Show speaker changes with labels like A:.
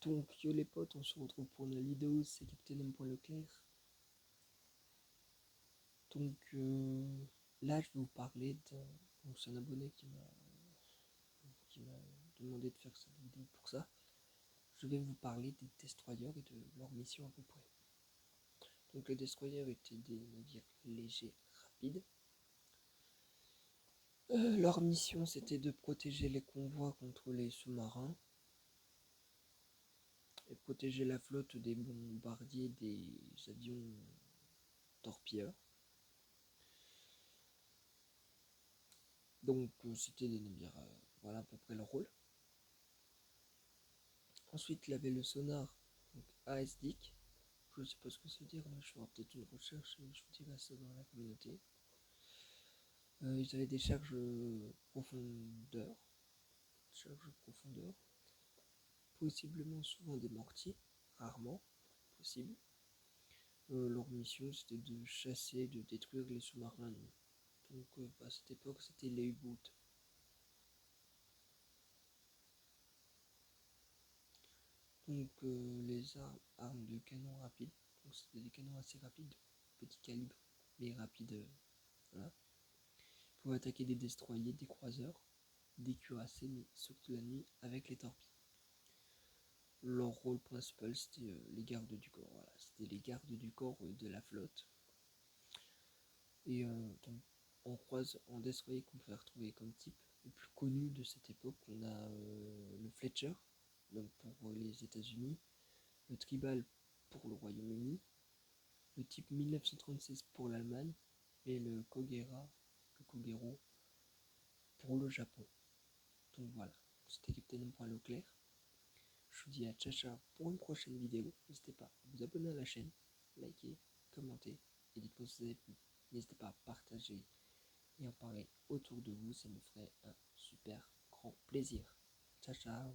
A: Donc yo les potes, on se retrouve pour une vidéo, c'est Captain M.Leclerc. Donc là je vais vous parler donc c'est un abonné qui m'a demandé de faire cette vidéo pour ça. Je vais vous parler des destroyers et de leur mission à peu près. Donc les destroyers étaient des navires légers rapides. Leur mission c'était de protéger les convois contre les sous-marins et protéger la flotte des bombardiers des avions torpilleurs. Donc c'était des navires, voilà à peu près leur rôle. Ensuite il avait le sonar, donc ASDIC, je ne sais pas ce que ça veut dire, mais je ferai peut-être une recherche et je vous dirai ça dans la communauté. Ils avaient des charges profondeur, possiblement souvent des mortiers, rarement possible. Leur mission c'était de chasser, de détruire les sous-marins. Donc à cette époque c'était les U-boats. Donc les armes de canon rapide, donc c'était des canons assez rapides, petit calibre, mais rapides, voilà. Ils pouvaient attaquer des destroyers, des croiseurs, des cuirassés, mais surtout la nuit avec les torpilles. Leur rôle principal c'était les gardes du corps, voilà. C'était les gardes du corps de la flotte. Et donc on croise en destroyer qu'on peut retrouver comme type le plus connu de cette époque. On a le Fletcher, donc pour les États-Unis, le Tribal pour le Royaume-Uni, le type 1936 pour l'Allemagne et le Kogero pour le Japon. Donc voilà, c'était Captain M.Leclerc. Je vous dis à ciao pour une prochaine vidéo. N'hésitez pas à vous abonner à la chaîne, liker, commenter et dites-moi si vous avez plu. N'hésitez pas à partager et en parler autour de vous, ça me ferait un super grand plaisir. Ciao ciao.